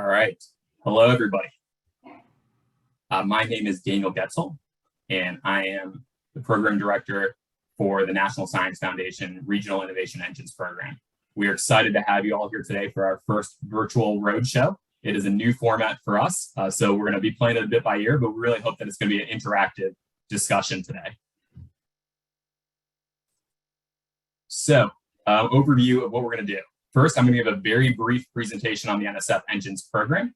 right. Hello, everybody. My name is Daniel Getzel, and I am the program director for the National Science Foundation Regional Innovation Engines program. We are excited to have you all here today for our first virtual roadshow. It is a new format for us, so we're going to be playing it a bit by ear, but we really hope that it's going to be an interactive discussion today. So, overview of what we're going to do. First, I'm going to give a very brief presentation on the NSF Engines program.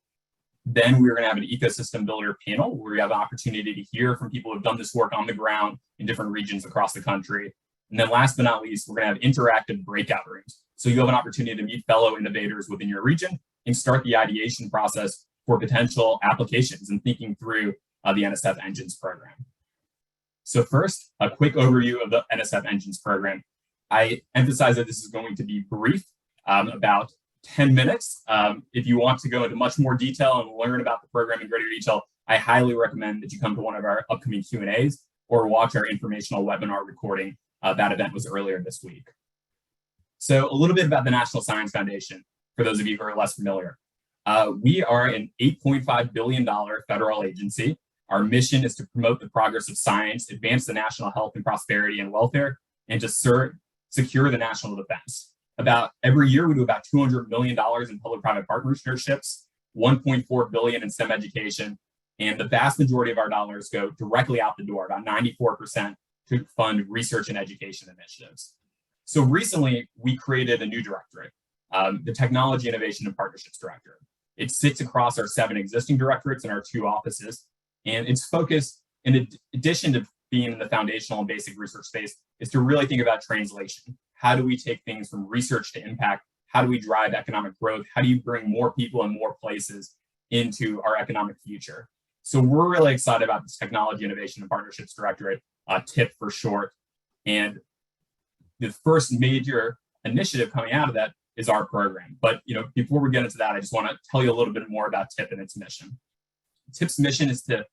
Then we're going to have an ecosystem builder panel where we have an opportunity to hear from people who have done this work on the ground in different regions across the country. And then last but not least, we're going to have interactive breakout rooms. So you'll have an opportunity to meet fellow innovators within your region and start the ideation process for potential applications and thinking through the NSF Engines program. So first, a quick overview of the NSF Engines program. I emphasize that this is going to be brief, about 10 minutes. If you want to go into much more detail and learn about the program in greater detail, I highly recommend that you come to one of our upcoming Q&As or watch our informational webinar recording. That event was earlier this week. So a little bit about the National Science Foundation, for those of you who are less familiar. We are an $8.5 billion federal agency. Our mission is to promote the progress of science, advance the national health and prosperity and welfare, and to secure the national defense. About every year, we do about $200 million in public-private partnerships, $1.4 billion in STEM education, and the vast majority of our dollars go directly out the door, about 94% to fund research and education initiatives. So recently, we created a new directorate, the Technology, Innovation, and Partnerships Directorate. It sits across our 7 existing directorates and our 2 offices, and its focus, in addition to being in the foundational and basic research space, is to really think about translation. How do we take things from research to impact? How do we drive economic growth? How do you bring more people and more places into our economic future? So we're really excited about this Technology, Innovation, and Partnerships Directorate, TIP for short. And the first major initiative coming out of that is our program. But before we get into that, I just want to tell you a little bit more about TIP and its mission. TIP's mission is to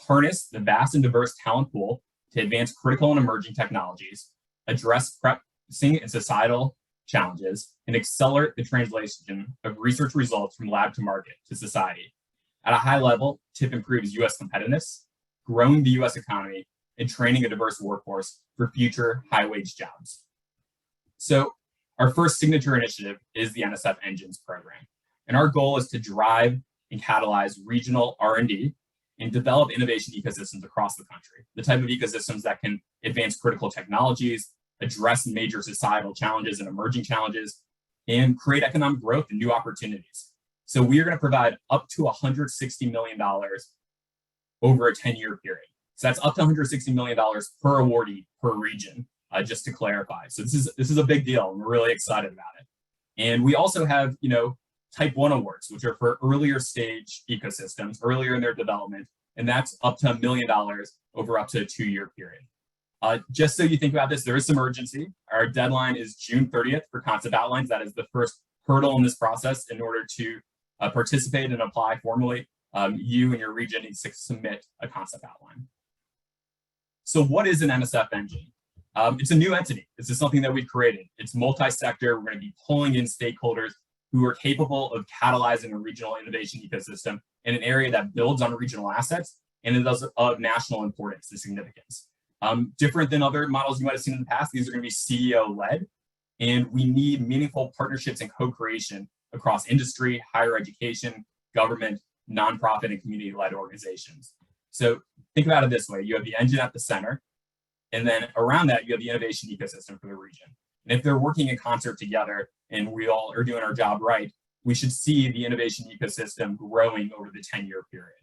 harness the vast and diverse talent pool to advance critical and emerging technologies, address pressing and societal challenges, and accelerate the translation of research results from lab to market to society. At a high level, TIP improves U.S. competitiveness, growing the U.S. economy, and training a diverse workforce for future high-wage jobs. So our first signature initiative is the NSF Engines program. And our goal is to drive and catalyze regional R&D and develop innovation ecosystems across the country, the type of ecosystems that can advance critical technologies, address major societal challenges and emerging challenges, and create economic growth and new opportunities. So we are going to provide up to $160 million over a 10-year period. So that's up to $160 million per awardee per region, just to clarify. So this is a big deal, and we're really excited about it. And we also have, Type 1 awards, which are for earlier stage ecosystems, earlier in their development, and that's up to $1 million over up to a 2-year period. Just so you think about this, there is some urgency. Our deadline is June 30th for concept outlines. That is the first hurdle in this process. In order to participate and apply formally, you and your region need to submit a concept outline. So what is an NSF engine? It's a new entity. This is something that we've created. It's multi-sector. We're going to be pulling in stakeholders who are capable of catalyzing a regional innovation ecosystem in an area that builds on regional assets and it is of national importance and significance. Different than other models you might have seen in the past, these are going to be CEO-led, and we need meaningful partnerships and co-creation across industry, higher education, government, nonprofit, and community-led organizations. So think about it this way. You have the engine at the center, and then around that, you have the innovation ecosystem for the region. And if they're working in concert together and we all are doing our job right, we should see the innovation ecosystem growing over the 10-year period.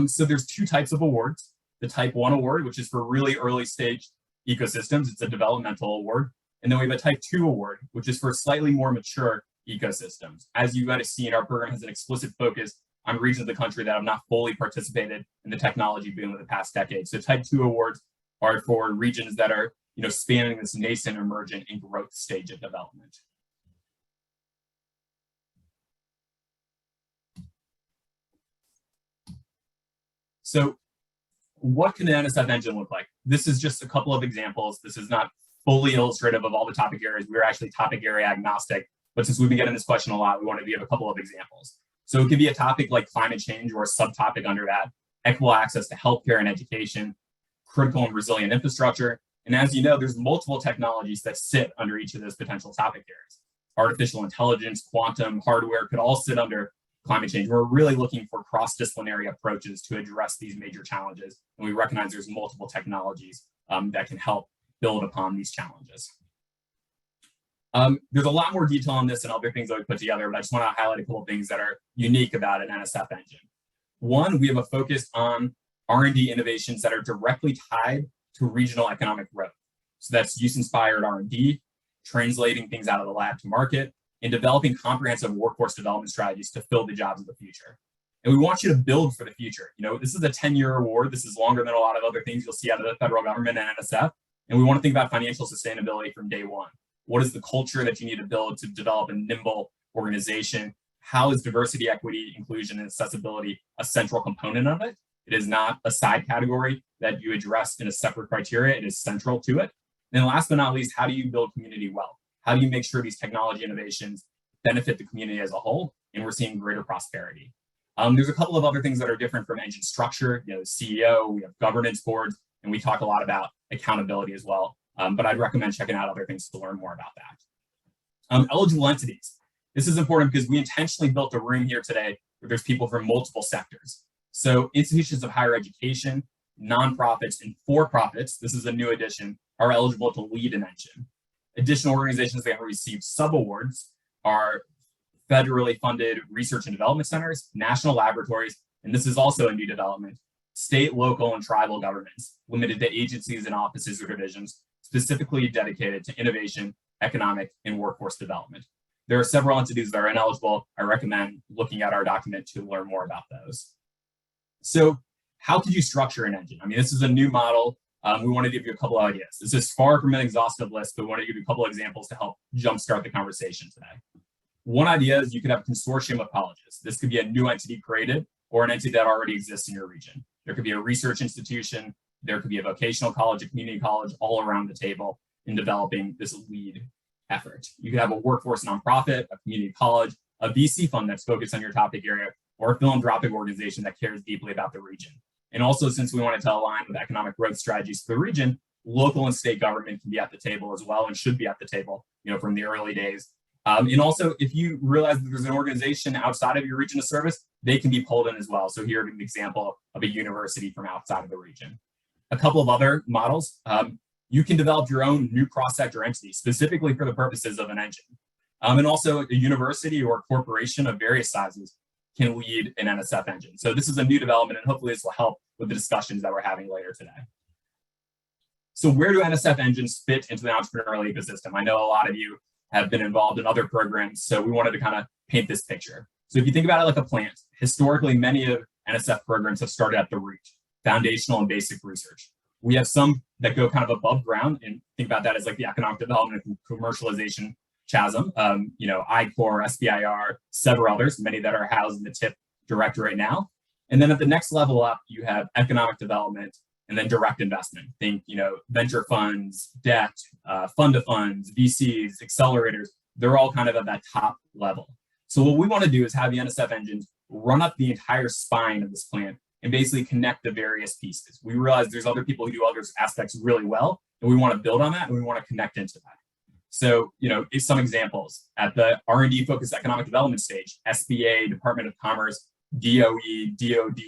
So there's 2 types of awards. The Type 1 award, which is for really early stage ecosystems. It's a developmental award. And then we have a Type 2 award, which is for slightly more mature ecosystems. As you might have seen, our program has an explicit focus on regions of the country that have not fully participated in the technology boom of the past decade. So Type 2 awards are for regions that are spanning this nascent, emergent, and growth stage of development. So what can the NSF engine look like? This is just a couple of examples. This is not fully illustrative of all the topic areas. We're actually topic area agnostic. but since we've been getting this question a lot, we wanted to give a couple of examples. So it could be a topic like climate change or a subtopic under that, equitable access to healthcare and education, critical and resilient infrastructure. And as you know, there's multiple technologies that sit under each of those potential topic areas. Artificial intelligence, quantum, hardware could all sit under climate change. We're really looking for cross-disciplinary approaches to address these major challenges. And we recognize there's multiple technologies that can help build upon these challenges. There's a lot more detail on this and other things that we put together, but I just want to highlight a couple of things that are unique about an NSF engine. One, we have a focus on R&D innovations that are directly tied to regional economic growth. So that's use-inspired R&D, translating things out of the lab to market, and developing comprehensive workforce development strategies to fill the jobs of the future. And we want you to build for the future. You know, this is a 10-year award. This is longer than a lot of other things you'll see out of the federal government and NSF. And we want to think about financial sustainability from day one. What is the culture that you need to build to develop a nimble organization? How is diversity, equity, inclusion, and accessibility a central component of it? It is not a side category that you address in a separate criteria. It is central to it. And last but not least, how do you build community wealth? How do you make sure these technology innovations benefit the community as a whole? And we're seeing greater prosperity. There's a couple of other things that are different from engine structure. You know, CEO, we have governance boards, and we talk a lot about accountability as well. But I'd recommend checking out other things to learn more about that. Eligible entities. This is important because we intentionally built a room here today where there's people from multiple sectors. So institutions of higher education, nonprofits, and for-profits, this is a new addition, are eligible to lead an engine. Additional organizations that have received subawards are federally funded research and development centers, national laboratories, and this is also a new development, state, local, and tribal governments, limited to agencies and offices or divisions, specifically dedicated to innovation, economic, and workforce development. There are several entities that are ineligible. I recommend looking at our document to learn more about those. So how could you structure an engine? I mean, this is a new model. We want to give you a couple of ideas. This is far from an exhaustive list, but we want to give you a couple of examples to help jumpstart the conversation today. One idea is you could have a consortium of colleges. This could be a new entity created or an entity that already exists in your region. There could be a research institution. There could be a vocational college, a community college, all around the table in developing this lead effort. You could have a workforce nonprofit, a community college, a VC fund that's focused on your topic area, or a philanthropic organization that cares deeply about the region. And also, since we wanted to align with economic growth strategies for the region, local and state government can be at the table as well and should be at the table, you know, from the early days. And also, if you realize that there's an organization outside of your region of service, they can be pulled in as well. So here's an example of a university from outside of the region. A couple of other models. You can develop your own new cross-sector entity specifically for the purposes of an engine. And also a university or a corporation of various sizes can lead an NSF engine. So this is a new development, and hopefully this will help with the discussions that we're having later today. So where do NSF engines fit into the entrepreneurial ecosystem? I know a lot of you have been involved in other programs, so we wanted to kind of paint this picture. So if you think about it like a plant, historically, many of NSF programs have started at the root, foundational and basic research. We have some that go kind of above ground, and think about that as like the economic development and commercialization chasm, you know, ICOR, SBIR, several others, many that are housed in the TIP directorate now. And then at the next level up, you have economic development and then direct investment. Think, you know, venture funds, debt, fund of funds, VCs, accelerators, they're all kind of at that top level. So what we want to do is have the NSF engines run up the entire spine of this plant and basically connect the various pieces. We realize there's other people who do other aspects really well, and we want to build on that, and we want to connect into that. So, you know, some examples at the R&D focused economic development stage, SBA, Department of Commerce, DOE, DOD,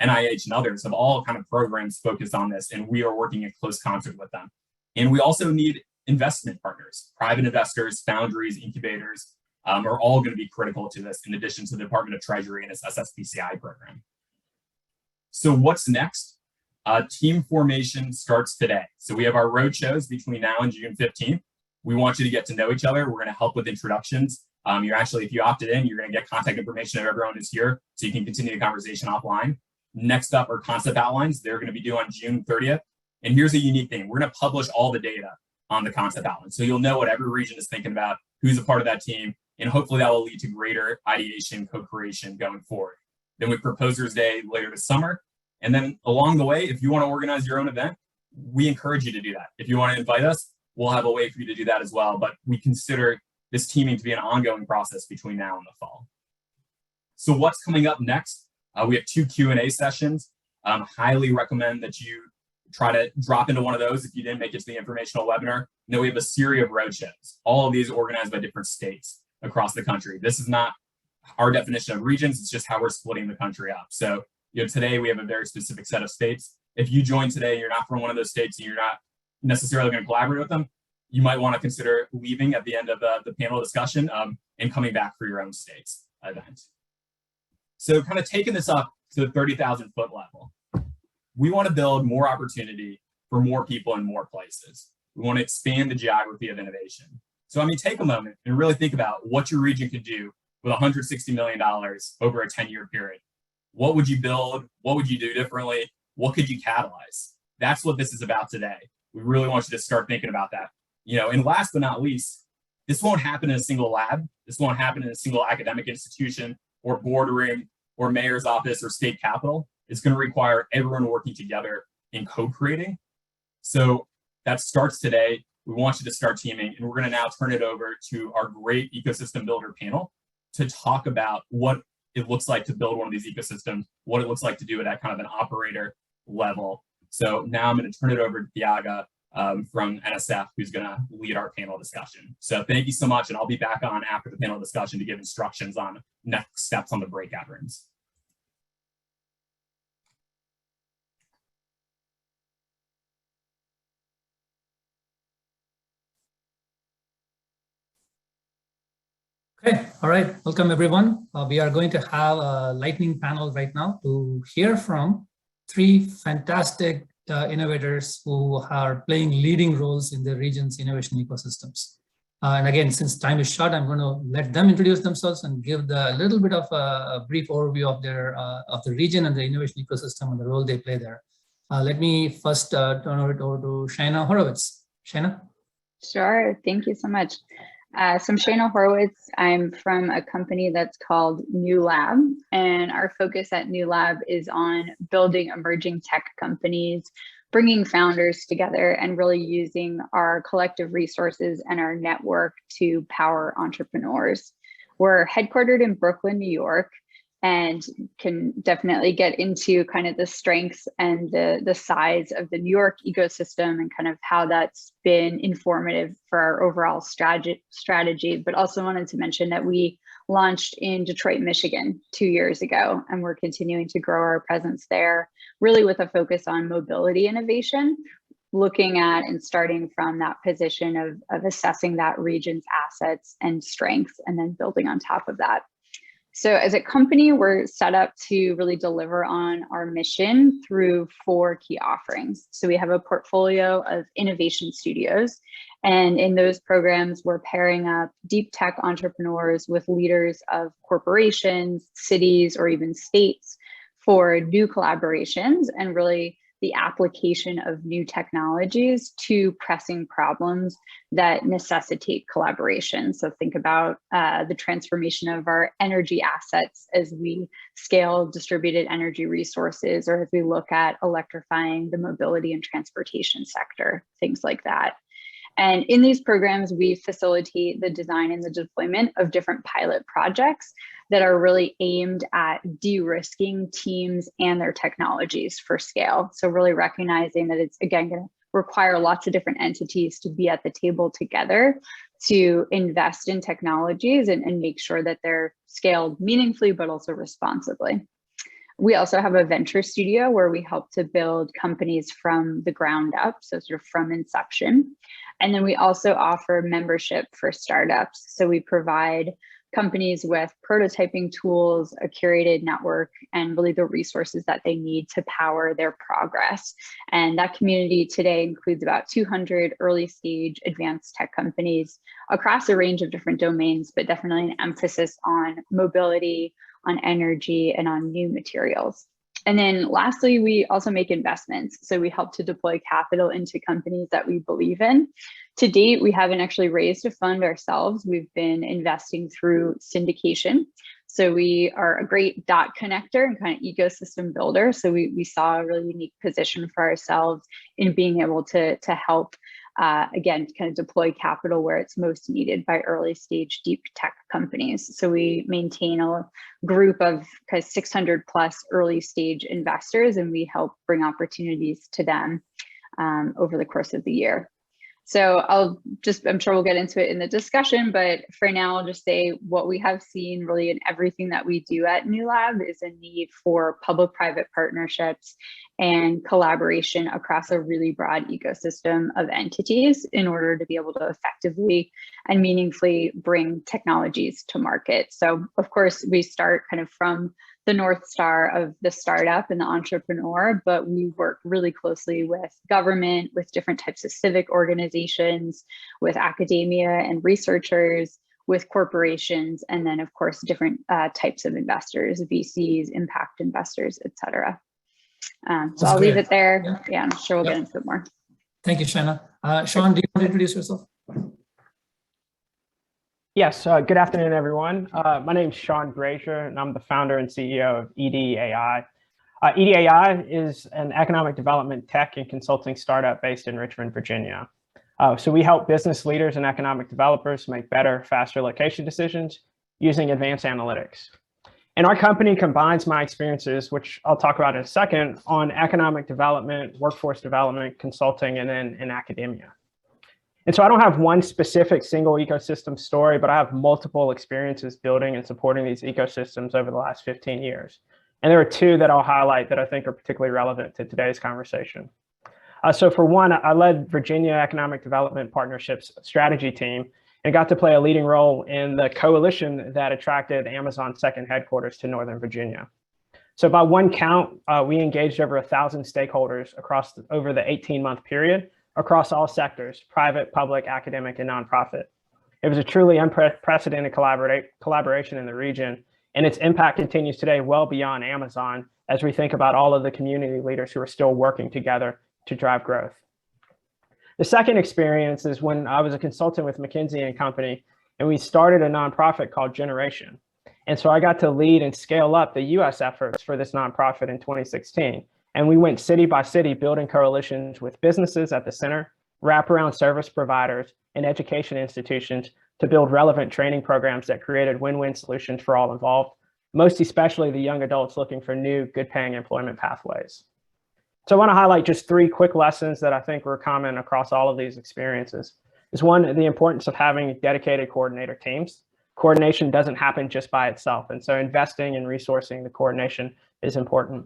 NIH, and others have all kind of programs focused on this, and we are working in close concert with them. And we also need investment partners, private investors, foundries, incubators, are all going to be critical to this, in addition to the Department of Treasury and its SSPCI program. So what's next? Team formation starts today. So we have our road shows between now and June 15th. We want you to get to know each other. We're going to help with introductions. You're actually, if you opted in, you're going to get contact information of everyone who's here, so you can continue the conversation offline. Next up are concept outlines. They're going to be due on June 30th. And here's a unique thing. We're going to publish all the data on the concept outline. So you'll know what every region is thinking about, who's a part of that team, and hopefully that will lead to greater ideation, co-creation going forward. Then we have Proposers Day later this summer. And then along the way, if you want to organize your own event, we encourage you to do that. If you want to invite us, we'll have a way for you to do that as well. But we consider this teaming to be an ongoing process between now and the fall. So what's coming up next? We have 2 Q&A sessions. Highly recommend that you try to drop into one of those if you didn't make it to the informational webinar. And then we have a series of roadshows. All of these organized by different states across the country. This is not our definition of regions, it's just how we're splitting the country up. So today we have a very specific set of states. If you join today, you're not from one of those states and you're not necessarily going to collaborate with them, you might want to consider leaving at the end of the panel discussion and coming back for your own state's event. So kind of taking this up to the 30,000 foot level, we want to build more opportunity for more people in more places. We want to expand the geography of innovation. So I mean, take a moment and really think about what your region could do with $160 million over a 10-year period. What would you build? What would you do differently? What could you catalyze? That's what this is about today. We really want you to start thinking about that. And last but not least, this won't happen in a single lab. This won't happen in a single academic institution or boardroom or mayor's office or state capitol. It's going to require everyone working together in co-creating. So that starts today. We want you to start teaming, and we're going to now turn it over to our great ecosystem builder panel to talk about what it looks like to build one of these ecosystems, what it looks like to do it at kind of an operator level. So now I'm going to turn it over to Tiaga from NSF, who's going to lead our panel discussion. So thank you so much, and I'll be back on after the panel discussion to give instructions on next steps on the breakout rooms. Okay, all right, welcome everyone. We are going to have a lightning panel right now to hear from 3 fantastic innovators who are playing leading roles in the region's innovation ecosystems. And again, since time is short, I'm going to let them introduce themselves and give a little bit of a brief overview of the region and the innovation ecosystem and the role they play there. Let me first turn it over to Shaina Horowitz. Shaina? Sure, thank you so much. So I'm Shaina Horowitz. I'm from a company that's called New Lab, and our focus at New Lab is on building emerging tech companies, bringing founders together, and really using our collective resources and our network to power entrepreneurs. We're headquartered in Brooklyn, New York, and can definitely get into kind of the strengths and the size of the New York ecosystem and kind of how that's been informative for our overall strategy. But also wanted to mention that we launched in Detroit, Michigan 2 years ago, and we're continuing to grow our presence there, really with a focus on mobility innovation, looking at and starting from that position of assessing that region's assets and strengths, and then building on top of that. So as a company, we're set up to really deliver on our mission through 4 key offerings. So we have a portfolio of innovation studios, and in those programs, we're pairing up deep tech entrepreneurs with leaders of corporations, cities, or even states for new collaborations and really the application of new technologies to pressing problems that necessitate collaboration. So think about the transformation of our energy assets as we scale distributed energy resources, or as we look at electrifying the mobility and transportation sector, things like that. And in these programs, we facilitate the design and the deployment of different pilot projects that are really aimed at de-risking teams and their technologies for scale. So really recognizing that it's, again, going to require lots of different entities to be at the table together to invest in technologies and make sure that they're scaled meaningfully, but also responsibly. We also have a venture studio where we help to build companies from the ground up, so sort of from inception. And then we also offer membership for startups. So we provide companies with prototyping tools, a curated network, and really the resources that they need to power their progress. And that community today includes about 200 early stage advanced tech companies across a range of different domains, but definitely an emphasis on mobility, on energy, and on new materials. And then lastly, we also make investments. So we help to deploy capital into companies that we believe in. To date, we haven't actually raised a fund ourselves. We've been investing through syndication. So we are a great dot connector and kind of ecosystem builder. So we saw a really unique position for ourselves in being able to help again, to kind of deploy capital where it's most needed by early stage deep tech companies. So we maintain a group of kind of 600 plus early stage investors, and we help bring opportunities to them over the course of the year. So I'm sure we'll get into it in the discussion, but for now, I'll just say what we have seen really in everything that we do at New Lab is a need for public-private partnerships and collaboration across a really broad ecosystem of entities in order to be able to effectively and meaningfully bring technologies to market. So of course, we start kind of from the North Star of the startup and the entrepreneur, but we work really closely with government, with different types of civic organizations, with academia and researchers, with corporations, and then of course, different types of investors, VCs, impact investors, et cetera. So I'll leave it there. Yeah, I'm sure we'll get into it more. Thank you, Shaina. Sean, do you want to introduce yourself? Yes, good afternoon, everyone. My name is Sean Brazier, and I'm the founder and CEO of EDai. EDai is an economic development tech and consulting startup based in Richmond, Virginia. So we help business leaders and economic developers make better, faster location decisions using advanced analytics. And our company combines my experiences, which I'll talk about in a second, on economic development, workforce development, consulting, and then in academia. And so I don't have one specific single ecosystem story, but I have multiple experiences building and supporting these ecosystems over the last 15 years. And there are two that I'll highlight that I think are particularly relevant to today's conversation. So for one, I led Virginia Economic Development Partnerships strategy team and got to play a leading role in the coalition that attracted Amazon's second headquarters to Northern Virginia. So by one count, we engaged over 1,000 stakeholders across over the 18-month period across all sectors, private, public, academic, and nonprofit. It was a truly unprecedented collaboration in the region, and its impact continues today well beyond Amazon as we think about all of the community leaders who are still working together to drive growth. The second experience is when I was a consultant with McKinsey & Company, and we started a nonprofit called Generation. And so I got to lead and scale up the US efforts for this nonprofit in 2016. And we went city by city building coalitions with businesses at the center, wraparound service providers, and education institutions to build relevant training programs that created win-win solutions for all involved, most especially the young adults looking for new, good-paying employment pathways. So I want to highlight just three quick lessons that I think were common across all of these experiences. Is one, the importance of having dedicated coordinator teams. Coordination doesn't happen just by itself, and so investing and resourcing the coordination is important.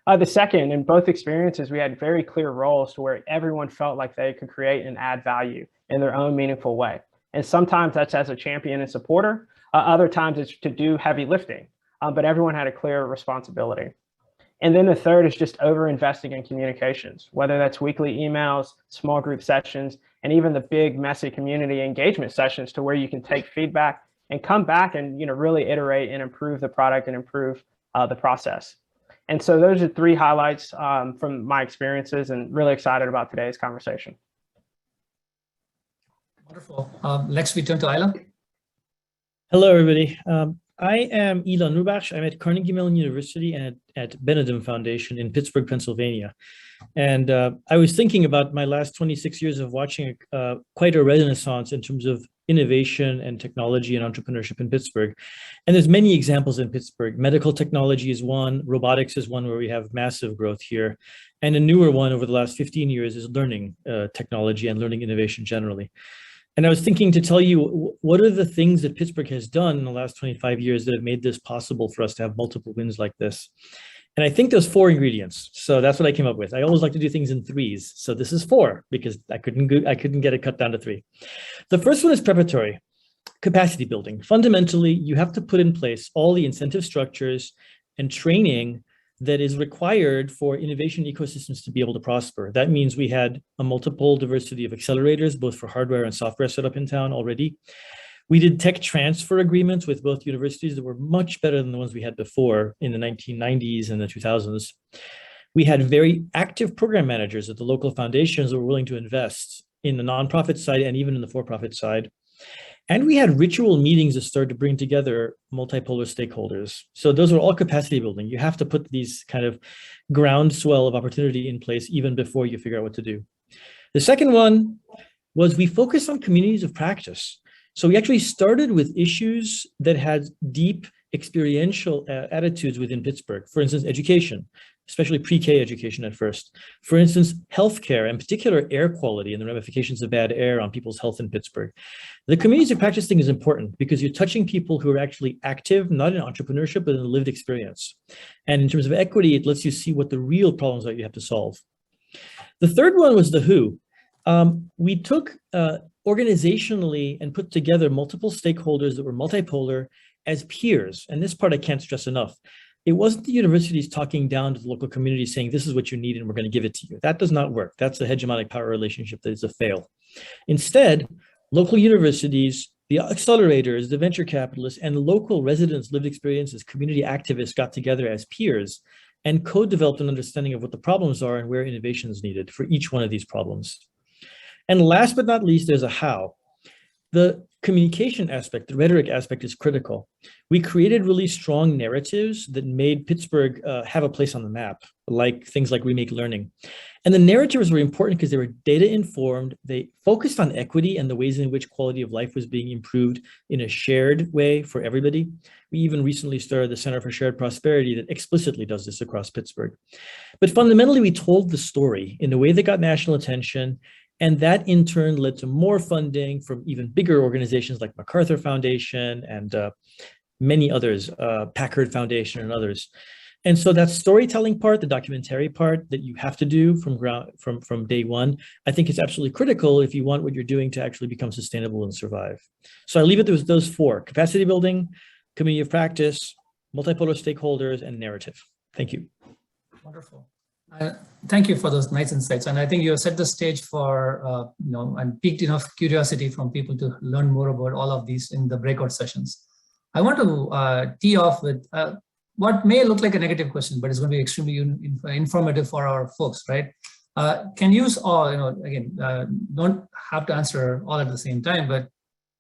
The second, in both experiences, we had very clear roles to where everyone felt like they could create and add value in their own meaningful way. And sometimes that's as a champion and supporter. Other times it's to do heavy lifting, but everyone had a clear responsibility. And then the third is just over-investing in communications, whether that's weekly emails, small group sessions, and even the big, messy community engagement sessions to where you can take feedback and come back and really iterate and improve the product and improve the process. And so those are three highlights from my experiences, and really excited about today's conversation. Wonderful. Next, we turn to Illah. Hello, everybody. I am Illah Nourbakhsh. I'm at Carnegie Mellon University and at Benedum Foundation in Pittsburgh, Pennsylvania. And I was thinking about my last 26 years of watching quite a renaissance in terms of innovation and technology and entrepreneurship in Pittsburgh. And there's many examples in Pittsburgh. Medical technology is one, robotics is one where we have massive growth here. And a newer one over the last 15 years is learning technology and learning innovation generally. And I was thinking to tell you, what are the things that Pittsburgh has done in the last 25 years that have made this possible for us to have multiple wins like this? And I think there's 4 ingredients. So that's what I came up with. I always like to do things in 3s. So this is 4 because I couldn't get it cut down to 3. The first one is preparatory, capacity building. Fundamentally, you have to put in place all the incentive structures and training that is required for innovation ecosystems to be able to prosper. That means we had a multiple diversity of accelerators, both for hardware and software set up in town already. We did tech transfer agreements with both universities that were much better than the ones we had before in the 1990s and the 2000s. We had very active program managers at the local foundations that were willing to invest in the nonprofit side and even in the for-profit side. And we had ritual meetings that started to bring together multipolar stakeholders. So those are all capacity building. You have to put these kind of groundswell of opportunity in place even before you figure out what to do. The second one was we focused on communities of practice. So we actually started with issues that had deep experiential attitudes within Pittsburgh. For instance, education, especially pre-K education at first. For instance, healthcare, in particular air quality and the ramifications of bad air on people's health in Pittsburgh. The communities of practice thing is important because you're touching people who are actually active, not in entrepreneurship, but in lived experience. And in terms of equity, it lets you see what the real problems are you have to solve. The third one was the who. We took organizationally and put together multiple stakeholders that were multipolar as peers. And this part I can't stress enough. It wasn't the universities talking down to the local community saying, this is what you need and we're going to give it to you. That does not work. That's a hegemonic power relationship that is a fail. Instead, local universities, the accelerators, the venture capitalists, and local residents' lived experiences, community activists got together as peers and co-developed an understanding of what the problems are and where innovation is needed for each one of these problems. And last but not least, there's a how. The communication aspect, the rhetoric aspect is critical. We created really strong narratives that made Pittsburgh have a place on the map, like things like Remake Learning. And the narratives were important because they were data informed. They focused on equity and the ways in which quality of life was being improved in a shared way for everybody. We even recently started the Center for Shared Prosperity that explicitly does this across Pittsburgh. But fundamentally, we told the story in a way that got national attention. And that in turn led to more funding from even bigger organizations like MacArthur Foundation and many others, Packard Foundation and others. And so that storytelling part, the documentary part that you have to do from day one, I think is absolutely critical if you want what you're doing to actually become sustainable and survive. So I leave it with those four: capacity building, community of practice, multipolar stakeholders, and narrative. Thank you. Wonderful. Thank you for those nice insights. And I think you have set the stage for, and piqued enough curiosity from people to learn more about all of these in the breakout sessions. I want to tee off with what may look like a negative question, but it's going to be extremely informative for our folks, right? Can you all, again, don't have to answer all at the same time, but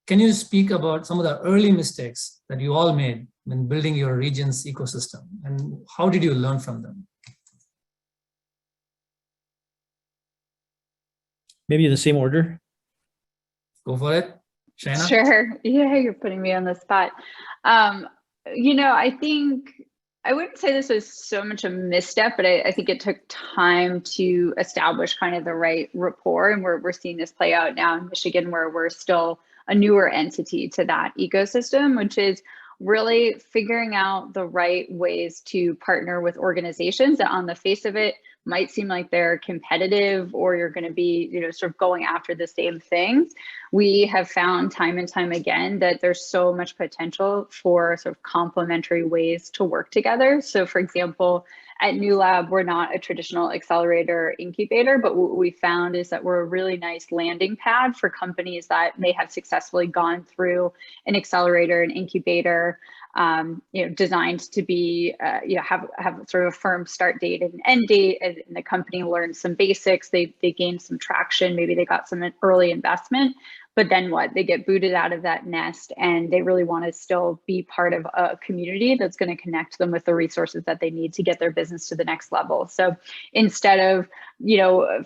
can you speak about some of the early mistakes that you all made when building your region's ecosystem, and how did you learn from them? Maybe in the same order. Go for it, Shaina. Sure. Yeah, you're putting me on the spot. I think I wouldn't say this was so much a misstep, but I think it took time to establish kind of the right rapport. And we're seeing this play out now in Michigan, where we're still a newer entity to that ecosystem, which is really figuring out the right ways to partner with organizations that on the face of it might seem like they're competitive, or you're going to be, sort of going after the same things. We have found time and time again that there's so much potential for sort of complementary ways to work together. So for example, at New Lab, we're not a traditional accelerator incubator, but what we found is that we're a really nice landing pad for companies that may have successfully gone through an accelerator, an incubator, designed to be, have sort of a firm start date and end date, and the company learned some basics, they gained some traction, maybe they got some early investment, but then what? They get booted out of that nest, and they really want to still be part of a community that's going to connect them with the resources that they need to get their business to the next level. So instead of,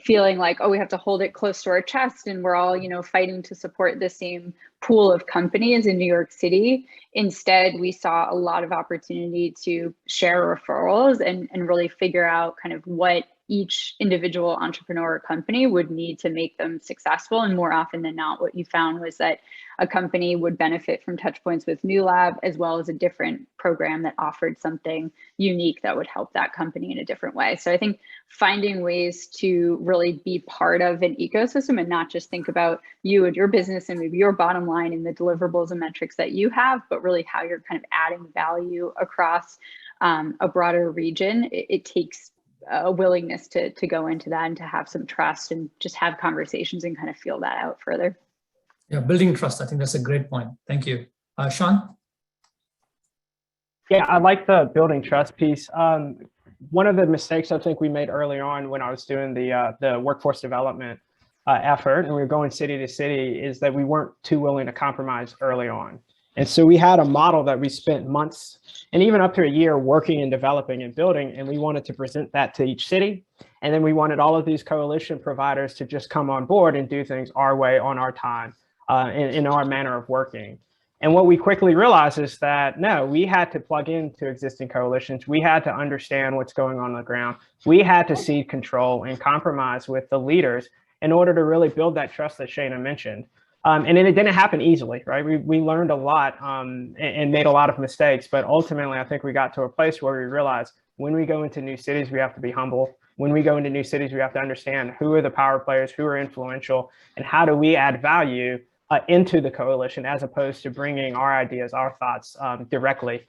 feeling like, oh, we have to hold it close to our chest and we're all, fighting to support the same pool of companies in New York City, instead, we saw a lot of opportunity to share referrals and really figure out kind of what each individual entrepreneur or company would need to make them successful. And more often than not, what you found was that a company would benefit from touch points with New Lab, as well as a different program that offered something unique that would help that company in a different way. So I think finding ways to really be part of an ecosystem and not just think about you and your business and maybe your bottom line and the deliverables and metrics that you have, but really how you're kind of adding value across a broader region. It takes a willingness to go into that and to have some trust and just have conversations and kind of feel that out further. Yeah, building trust. I think that's a great point. Thank you. Sean? Yeah, I like the building trust piece. One of the mistakes I think we made early on when I was doing the workforce development effort, and we were going city to city, is that we weren't too willing to compromise early on. And so we had a model that we spent months and even up to a year working and developing and building, and we wanted to present that to each city. And then we wanted all of these coalition providers to just come on board and do things our way on our time, in our manner of working. And what we quickly realized is that, no, we had to plug into existing coalitions. We had to understand what's going on the ground. We had to cede control and compromise with the leaders in order to really build that trust that Shaina mentioned. And it didn't happen easily, right? We learned a lot and made a lot of mistakes, but ultimately I think we got to a place where we realized when we go into new cities, we have to be humble. When we go into new cities, we have to understand who are the power players, who are influential, and how do we add value into the coalition as opposed to bringing our ideas, our thoughts directly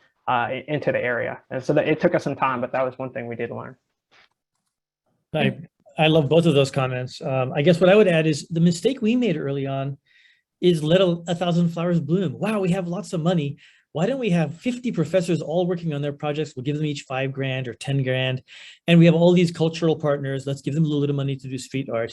into the area. And so it took us some time, but that was one thing we did learn. I love both of those comments. I guess what I would add is the mistake we made early on is let a thousand flowers bloom. Wow, we have lots of money. Why don't we have 50 professors all working on their projects? We'll give them each 5 grand or 10 grand. And we have all these cultural partners. Let's give them a little bit of money to do street art.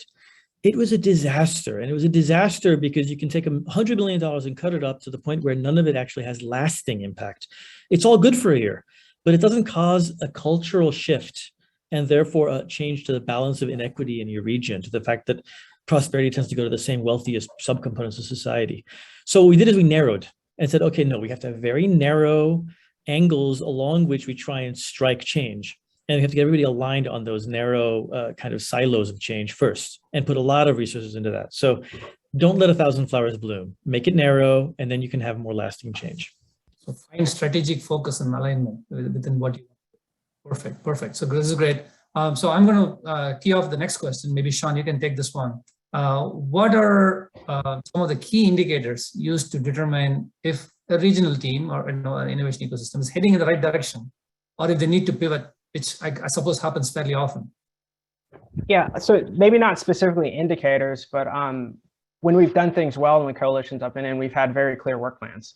It was a disaster. And it was a disaster because you can take $100 million and cut it up to the point where none of it actually has lasting impact. It's all good for a year, but it doesn't cause a cultural shift and therefore a change to the balance of inequity in your region, to the fact that prosperity tends to go to the same wealthiest subcomponents of society. So what we did is we narrowed and said, okay, no, we have to have very narrow angles along which we try and strike change. And we have to get everybody aligned on those narrow kind of silos of change first and put a lot of resources into that. So don't let a thousand flowers bloom, make it narrow, and then you can have more lasting change. So find strategic focus and alignment within what you want. Perfect. So this is great. So I'm going to key off the next question. Maybe Sean, you can take this one. What are some of the key indicators used to determine if a regional team or an innovation ecosystem is heading in the right direction, or if they need to pivot, which I suppose happens fairly often? Yeah, so maybe not specifically indicators, but when we've done things well in the coalitions I've been in, we've had very clear work plans.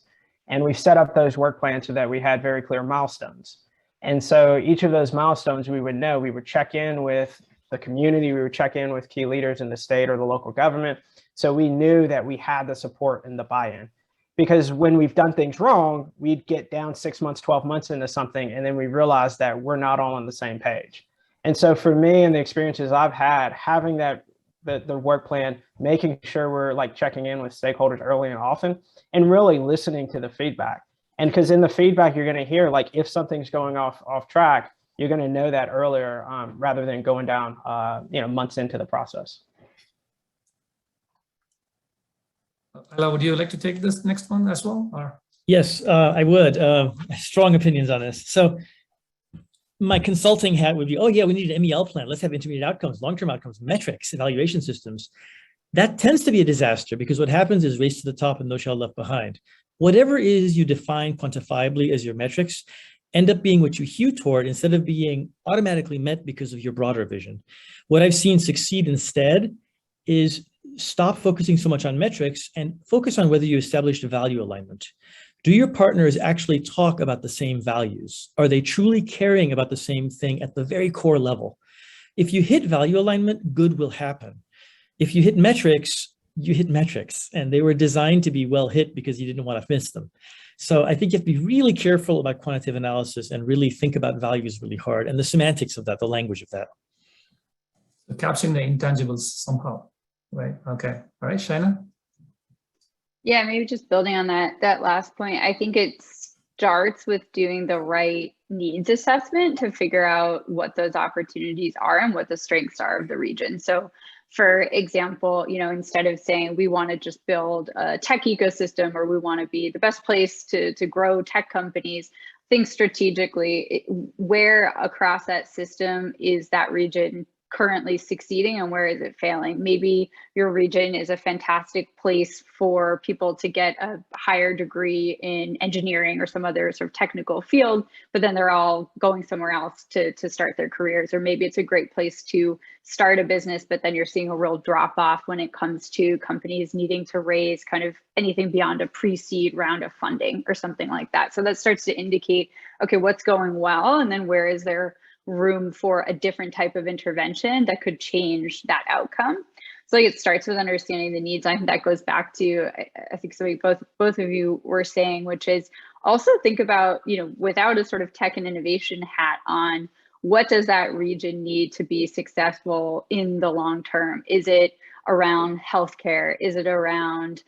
And we've set up those work plans so that we had very clear milestones. And so each of those milestones we would know, we would check in with the community, we would check in with key leaders in the state or the local government. So we knew that we had the support and the buy-in. Because when we've done things wrong, we'd get down 6 months, 12 months into something, and then we realized that we're not all on the same page. And so for me and the experiences I've had, having that the work plan, making sure we're like checking in with stakeholders early and often, and really listening to the feedback. And because in the feedback, you're going to hear like if something's going off track, you're going to know that earlier rather than going down months into the process. Illah, would you like to take this next one as well? Or? Yes, I would. Strong opinions on this. So my consulting hat would be, oh yeah, we need an MEL plan. Let's have intermediate outcomes, long-term outcomes, metrics, evaluation systems. That tends to be a disaster because what happens is race to the top and no child left behind. Whatever it is you define quantifiably as your metrics end up being what you hew toward instead of being automatically met because of your broader vision. What I've seen succeed instead is stop focusing so much on metrics and focus on whether you established a value alignment. Do your partners actually talk about the same values? Are they truly caring about the same thing at the very core level? If you hit value alignment, good will happen. If you hit metrics, you hit metrics, and they were designed to be well hit because you didn't want to miss them. So I think you have to be really careful about quantitative analysis and really think about values really hard and the semantics of that, the language of that. So capturing the intangibles somehow, right? Okay. All right, Shaina? Yeah, maybe just building on that last point, I think it starts with doing the right needs assessment to figure out what those opportunities are and what the strengths are of the region. So for example, instead of saying we want to just build a tech ecosystem or we want to be the best place to grow tech companies, think strategically where across that system is that region currently succeeding and where is it failing. Maybe your region is a fantastic place for people to get a higher degree in engineering or some other sort of technical field, but then they're all going somewhere else to start their careers. Or maybe it's a great place to start a business, but then you're seeing a real drop off when it comes to companies needing to raise kind of anything beyond a pre-seed round of funding or something like that. So that starts to indicate, okay, what's going well, and then where is there room for a different type of intervention that could change that outcome. So like it starts with understanding the needs. I think that goes back to, I think something both of you were saying, which is also think about, without a sort of tech and innovation hat on, what does that region need to be successful in the long term? Is it around healthcare? Is it around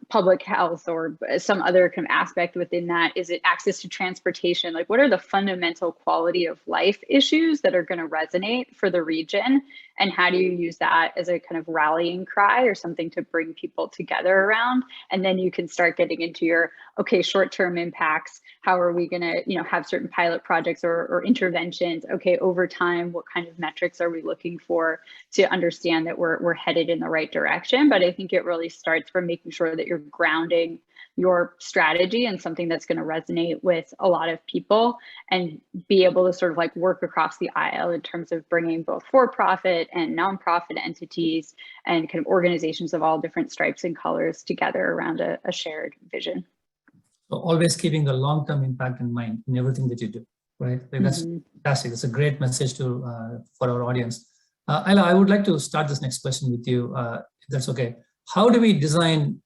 public health or some other kind of aspect within that? Is it access to transportation? Like, what are the fundamental quality of life issues that are going to resonate for the region? And how do you use that as a kind of rallying cry or something to bring people together around? And then you can start getting into your, okay, short-term impacts. How are we going to, have certain pilot projects or interventions? Okay, over time, what kind of metrics are we looking for to understand that we're headed in the right direction? But I think it really starts from making sure that you're grounding your strategy and something that's going to resonate with a lot of people and be able to sort of like work across the aisle in terms of bringing both for-profit and nonprofit entities and kind of organizations of all different stripes and colors together around a shared vision. So always keeping the long-term impact in mind in everything that you do, right? Like that's fantastic. It's a great message to for our audience. Illah, I would like to start this next question with you, if that's okay. How do we design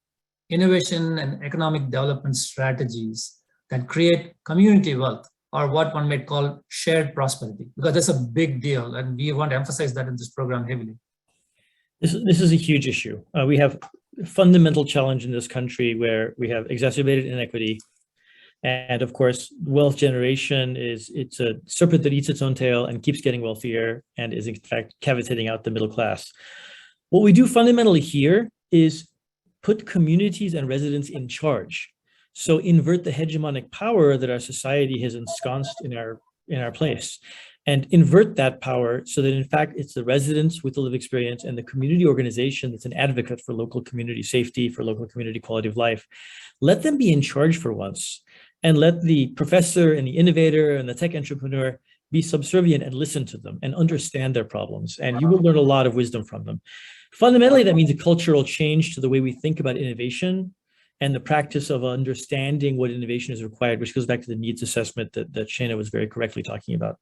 innovation and economic development strategies that create community wealth, or what one might call shared prosperity? Because that's a big deal, and we want to emphasize that in this program heavily. This is a huge issue. We have a fundamental challenge in this country where we have exacerbated inequity. And of course, wealth generation it's a serpent that eats its own tail and keeps getting wealthier and is in fact cavitating out the middle class. What we do fundamentally here is put communities and residents in charge. So invert the hegemonic power that our society has ensconced in our place, and invert that power so that in fact it's the residents with the lived experience and the community organization that's an advocate for local community safety, for local community quality of life. Let them be in charge for once, and let the professor and the innovator and the tech entrepreneur be subservient and listen to them and understand their problems. And you will learn a lot of wisdom from them. Fundamentally, that means a cultural change to the way we think about innovation and the practice of understanding what innovation is required, which goes back to the needs assessment that Shaina was very correctly talking about.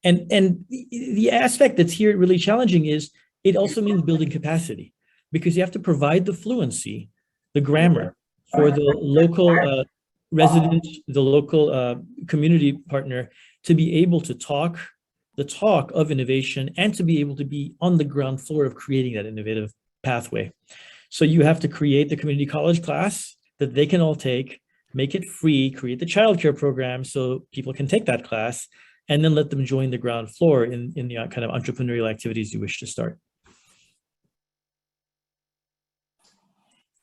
And the aspect that's here really challenging is it also means building capacity, because you have to provide the fluency, the grammar for the local resident, the local community partner to be able to talk the talk of innovation and to be able to be on the ground floor of creating that innovative pathway. So you have to create the community college class that they can all take, make it free, create the childcare program so people can take that class, and then let them join the ground floor in the kind of entrepreneurial activities you wish to start.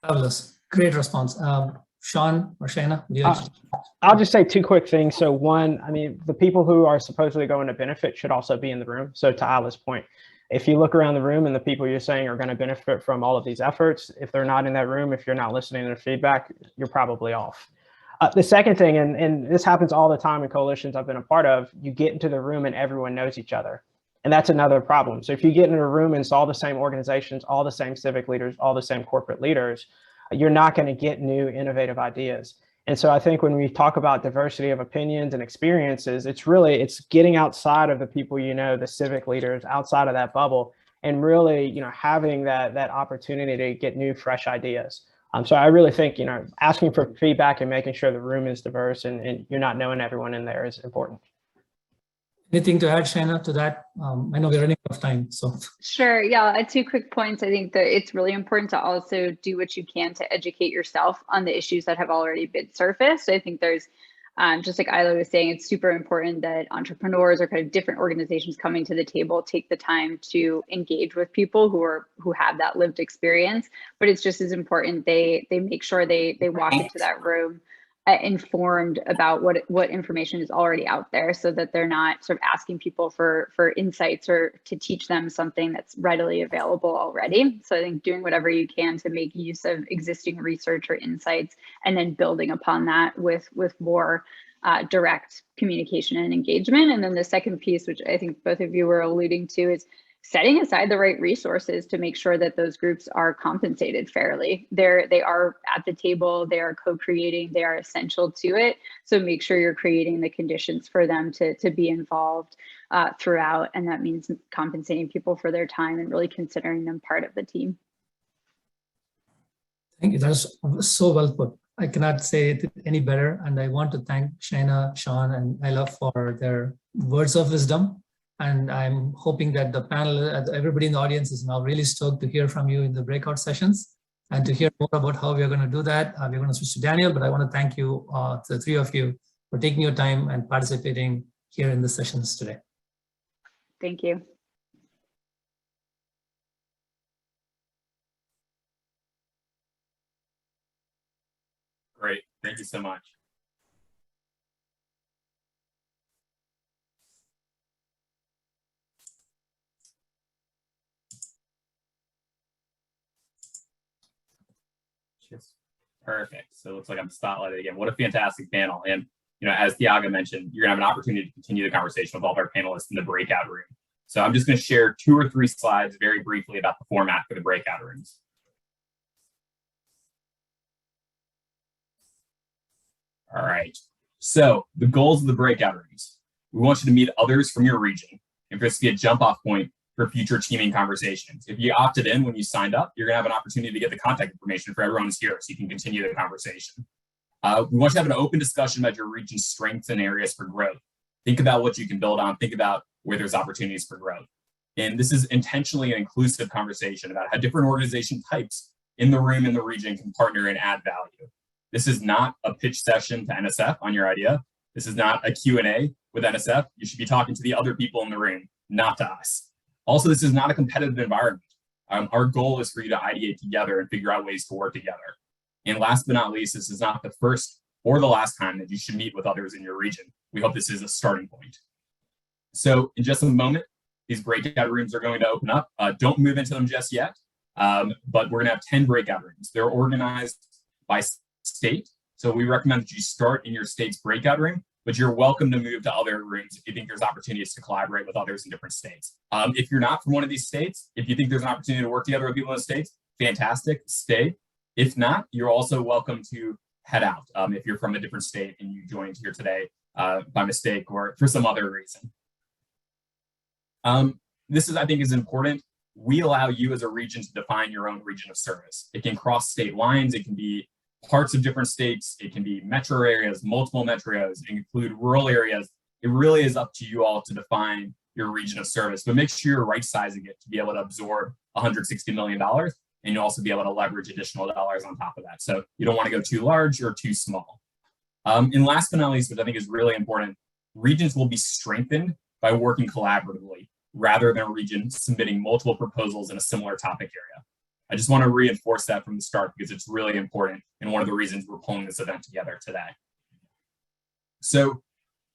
Fabulous, great response. Sean or Shaina, I'll just say two quick things. So one, I mean, the people who are supposedly going to benefit should also be in the room. So to Illah's point, if you look around the room and the people you're saying are going to benefit from all of these efforts, if they're not in that room, if you're not listening to their feedback, you're probably off. The second thing, and this happens all the time in coalitions I've been a part of, you get into the room and everyone knows each other. And that's another problem. So if you get into a room and it's all the same organizations, all the same civic leaders, all the same corporate leaders, you're not going to get new innovative ideas. And so I think when we talk about diversity of opinions and experiences, it's getting outside of the people, the civic leaders, outside of that bubble, and really, having that opportunity to get new, fresh ideas. So I really think, asking for feedback and making sure the room is diverse and you're not knowing everyone in there is important. Anything to add, Shaina, to that? I know we're running out of time, so. Sure, yeah, 2 quick points. I think that it's really important to also do what you can to educate yourself on the issues that have already been surfaced. I think there's, just like Illah was saying, it's super important that entrepreneurs or kind of different organizations coming to the table take the time to engage with people who have that lived experience. But it's just as important they make sure they walk into that room informed about what information is already out there, so that they're not sort of asking people for insights or to teach them something that's readily available already. So I think doing whatever you can to make use of existing research or insights, and then building upon that with more direct communication and engagement. And then the second piece, which I think both of you were alluding to, is setting aside the right resources to make sure that those groups are compensated fairly. They are at the table, they are co-creating, they are essential to it. So make sure you're creating the conditions for them to be involved throughout. And that means compensating people for their time and really considering them part of the team. Thank you. That's so well put. I cannot say it any better. And I want to thank Shaina, Sean, and Illah for their words of wisdom. And I'm hoping that the panel, everybody in the audience is now really stoked to hear from you in the breakout sessions and to hear more about how we're going to do that. We're going to switch to Daniel, but I want to thank you, the three of you, for taking your time and participating here in the sessions today. Thank you. Great. Thank you so much. Perfect. So it looks like I'm spotlighted again. What a fantastic panel. And as Thiago mentioned, you're gonna have an opportunity to continue the conversation with all of our panelists in the breakout room. So I'm just gonna share 2 or 3 slides very briefly about the format for the breakout rooms. All right. So the goals of the breakout rooms. We want you to meet others from your region and for this to be a jump off point for future teaming conversations. If you opted in when you signed up, you're gonna have an opportunity to get the contact information for everyone who's here so you can continue the conversation. We want you to have an open discussion about your region's strengths and areas for growth. Think about what you can build on, think about where there's opportunities for growth. And this is intentionally an inclusive conversation about how different organization types in the room and the region can partner and add value. This is not a pitch session to NSF on your idea. This is not a Q&A with NSF. You should be talking to the other people in the room, not to us. Also, this is not a competitive environment. Our goal is for you to ideate together and figure out ways to work together. And last but not least, this is not the first or the last time that you should meet with others in your region. We hope this is a starting point. So in just a moment, these breakout rooms are going to open up. Don't move into them just yet, but we're gonna have 10 breakout rooms. They're organized by state. So we recommend that you start in your state's breakout room, but you're welcome to move to other rooms if you think there's opportunities to collaborate with others in different states. If you're not from one of these states, if you think there's an opportunity to work together with people in the states, fantastic, stay. If not, you're also welcome to head out if you're from a different state and you joined here today by mistake or for some other reason. This is, I think, is important. We allow you as a region to define your own region of service. It can cross state lines, it can be parts of different states, it can be metro areas, multiple metro areas, include rural areas. It really is up to you all to define your region of service, but make sure you're right sizing it to be able to absorb $160 million and you'll also be able to leverage additional dollars on top of that. So you don't want to go too large or too small. And last but not least, which I think is really important, regions will be strengthened by working collaboratively rather than a region submitting multiple proposals in a similar topic area. I just want to reinforce that from the start because it's really important and one of the reasons we're pulling this event together today. So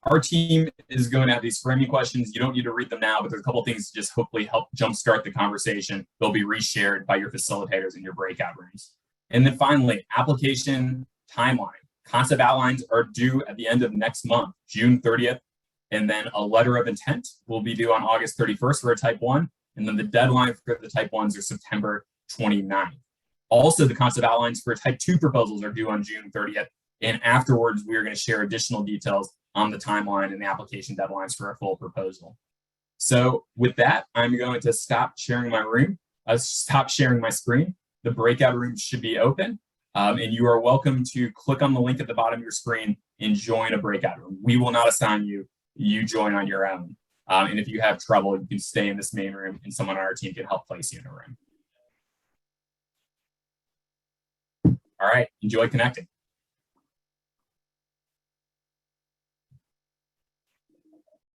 our team is going to have these framing questions. You don't need to read them now, but there's a couple of things to just hopefully help jumpstart the conversation. They'll be reshared by your facilitators in your breakout rooms. And then finally, application timeline. Concept outlines are due at the end of next month, June 30th. And then a letter of intent will be due on August 31st for a type 1. And then the deadline for the type 1s are September 29th. Also, the concept outlines for type 2 proposals are due on June 30th. And afterwards, we are going to share additional details on the timeline and the application deadlines for a full proposal. So with that, I'm going to stop sharing my room, stop sharing my screen. The breakout rooms should be open. And you are welcome to click on the link at the bottom of your screen and join a breakout room. We will not assign you, you join on your own. And if you have trouble, you can stay in this main room and someone on our team can help place you in a room. All right, enjoy connecting.